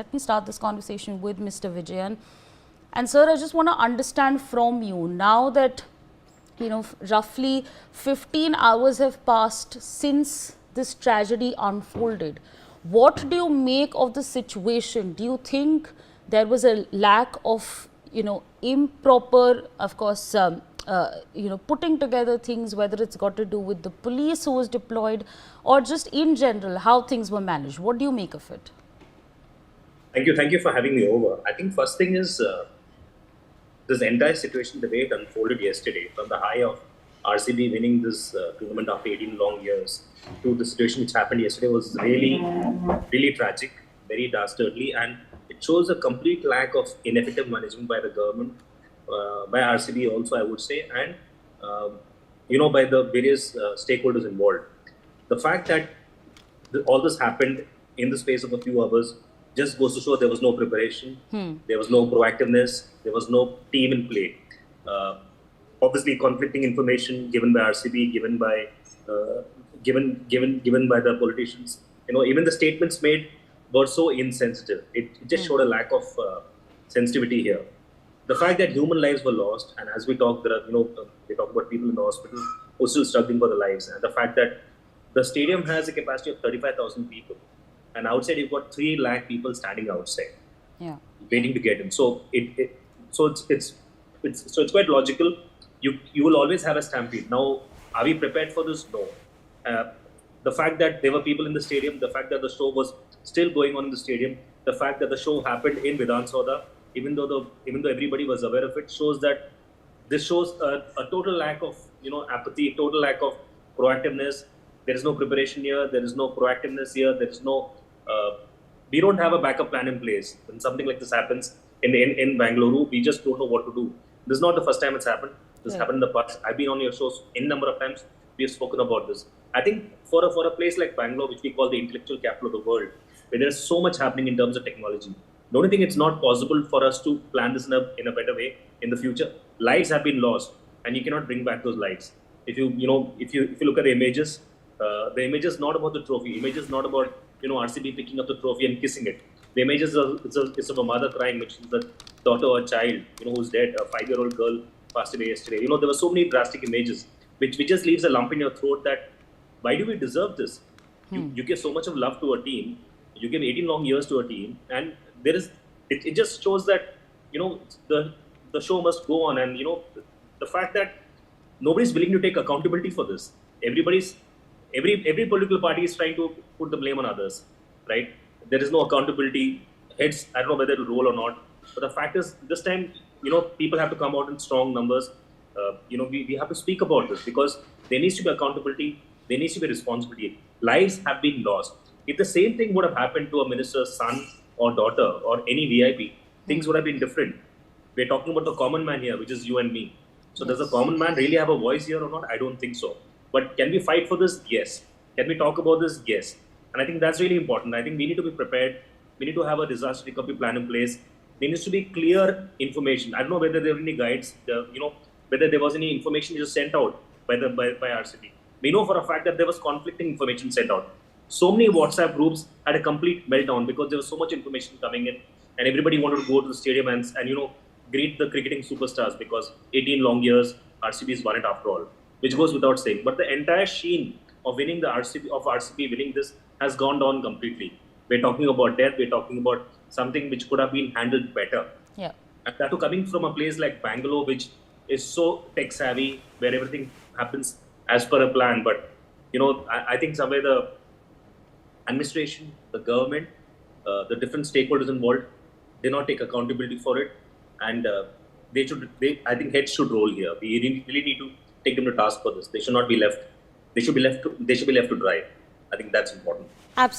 Let me start this conversation with Mr. Vijayan. And sir, I just want to understand from you, now that roughly 15 hours have passed since this tragedy unfolded, what do you make of the situation? Do you think there was a lack of improper, of course, putting together things, whether it's got to do with the police who was deployed or just in general how things were managed? What do you make of it? Thank you for having me over. I think first thing is this entire situation, the way it unfolded yesterday, from the high of RCB winning this tournament after 18 long years to the situation which happened yesterday was really tragic, very dastardly, and it shows a complete lack of ineffective management by the government, by RCB also, I would say, and by the various stakeholders involved. The fact that all this happened in the space of a few hours just goes to show there was no preparation, there was no proactiveness, there was no team in play. Obviously, conflicting information given by RCB, given by the politicians. Even the statements made were so insensitive. It just showed a lack of sensitivity here. The fact that human lives were lost, and as we talk, there are we talk about people in the hospital who are still struggling for their lives, and the fact that the stadium has a capacity of 35,000 people. And outside, you've got 3 lakh people standing outside, waiting to get in. So it's quite logical. You will always have a stampede. Now, are we prepared for this? No. The fact that there were people in the stadium, the fact that the show was still going on in the stadium, the fact that the show happened in Vidhan Soda, even though everybody was aware of it, shows that this shows a total lack of apathy, total lack of proactiveness. There is no preparation here. There is no proactiveness here. There is no. We don't have a backup plan in place. When something like this happens in Bengaluru, we just don't know what to do. This is not the first time it's happened. This happened in the past. I've been on your shows in number of times. We have spoken about this. I think for a place like Bangalore, which we call the intellectual capital of the world, where there is so much happening in terms of technology, don't you think it's not possible for us to plan this in a better way in the future? Lives have been lost, and you cannot bring back those lives. If you look at the images is not about the trophy. Image is not about RCB picking up the trophy and kissing it. The image is of a mother crying, which is the daughter or child who's dead. A 5-year-old girl passed away yesterday. There were so many drastic images, which just leaves a lump in your throat that why do we deserve this? You give so much of love to a team. You give 18 long years to a team, and it just shows that the show must go on, and the fact that nobody's willing to take accountability for this. Every political party is trying to put the blame on others, right? There is no accountability. Heads, I don't know whether it will roll or not. But the fact is, this time, people have to come out in strong numbers. We have to speak about this because there needs to be accountability. There needs to be responsibility. Lives have been lost. If the same thing would have happened to a minister's son or daughter or any VIP, things would have been different. We're talking about the common man here, which is you and me. So does the common man really have a voice here or not? I don't think so. But can we fight for this? Yes. Can we talk about this? Yes. And I think that's really important. I think we need to be prepared. We need to have a disaster recovery plan in place. There needs to be clear information. I don't know whether there were any guides, whether there was any information just sent out by RCB. We know for a fact that there was conflicting information sent out. So many WhatsApp groups had a complete meltdown because there was so much information coming in, and everybody wanted to go to the stadium and greet the cricketing superstars because 18 long years, RCB's won it after all, which goes without saying. But the entire sheen of winning RCB winning this has gone down completely. We're talking about death. We're talking about something which could have been handled better. Yeah. And that too coming from a place like Bangalore, which is so tech savvy, where everything happens as per a plan. But I think somewhere the administration, the government, the different stakeholders involved, did not take accountability for it, and I think heads should roll here. We really need to take them to task for this. They should not be left. They should be left to dry. I think that's important.